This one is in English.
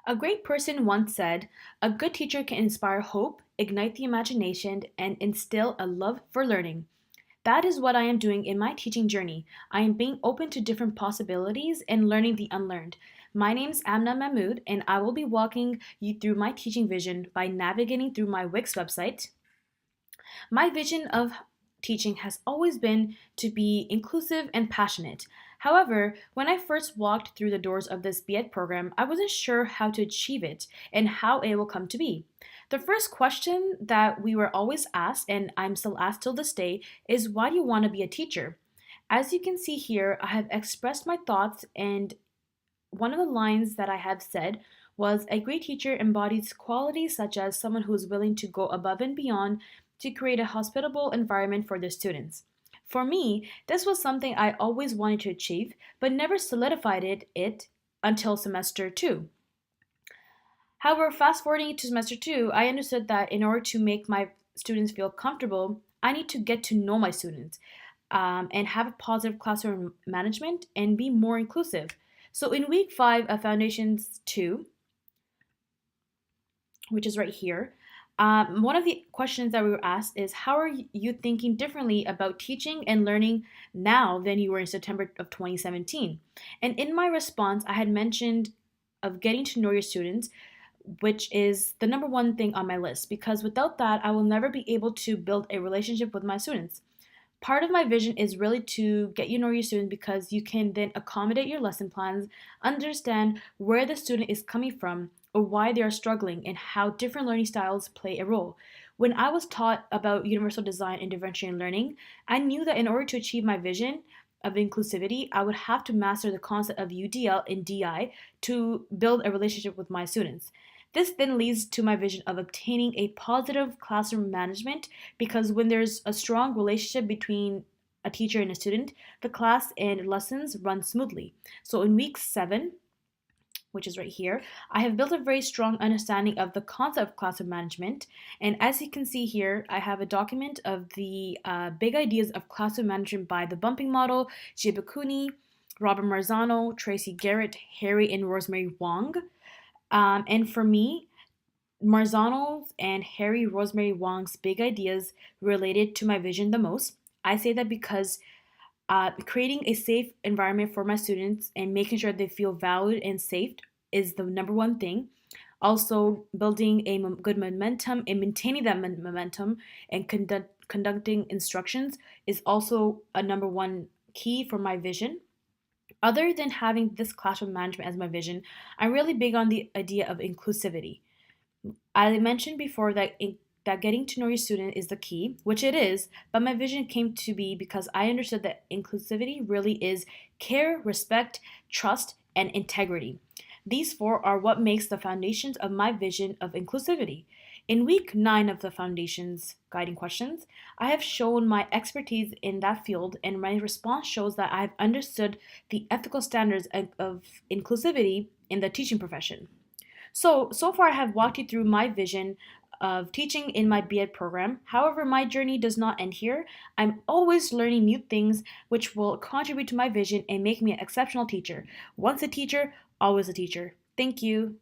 A great person once said, "A good teacher can inspire hope, ignite the imagination, and instill a love for learning." That is what I am doing in my teaching journey. I am being open to different possibilities and learning the unlearned. My name is Amna Mahmood, and I will be walking you through my teaching vision by navigating through my Wix website. My vision of teaching has always been to be inclusive and passionate. However, when I first walked through the doors of this BEd program, I wasn't sure how to achieve it and how it will come to be. The first question that we were always asked, and I'm still asked till this day, is why do you want to be a teacher? As you can see here, I have expressed my thoughts, and one of the lines that I have said was a great teacher embodies qualities such as someone who is willing to go above and beyond to create a hospitable environment for their students. For me, this was something I always wanted to achieve, but never solidified it until semester two. However, fast forwarding to semester two, I understood that in order to make my students feel comfortable, I need to get to know my students and have a positive classroom management and be more inclusive. So in week five of Foundations 2, which is right here, one of the questions that we were asked is how are you thinking differently about teaching and learning now than you were in September of 2017? And in my response, I had mentioned of getting to know your students, which is the number one thing on my list, because without that, I will never be able to build a relationship with my students. Part of my vision is really to get you know your student because you can then accommodate your lesson plans, understand where the student is coming from or why they are struggling and how different learning styles play a role. When I was taught about universal design intervention in learning, I knew that in order to achieve my vision of inclusivity, I would have to master the concept of UDL and DI to build a relationship with my students. This then leads to my vision of obtaining a positive classroom management because when there's a strong relationship between a teacher and a student, the class and lessons run smoothly. So in week seven, which is right here, I have built a very strong understanding of the concept of classroom management. And as you can see here, I have a document of the big ideas of classroom management by the bumping model, Jibakuni, Robert Marzano, Tracy Garrett, Harry and Rosemary Wong. And for me, Marzano's and Harry Rosemary Wong's big ideas related to my vision the most. I say that because creating a safe environment for my students and making sure they feel valued and safe is the number one thing. Also, building a good momentum and maintaining that momentum and conducting instructions is also a number one key for my vision. Other than having this classroom management as my vision, I'm really big on the idea of inclusivity. I mentioned before that getting to know your student is the key, which it is, but my vision came to be because I understood that inclusivity really is care, respect, trust, and integrity. These four are what makes the foundations of my vision of inclusivity. In week 9 of the Foundations guiding questions, I have shown my expertise in that field, and my response shows that I have understood the ethical standards of inclusivity in the teaching profession. So far I have walked you through my vision of teaching in my BEd program. However, my journey does not end here. I'm always learning new things which will contribute to my vision and make me an exceptional teacher. Once a teacher, always a teacher. Thank you.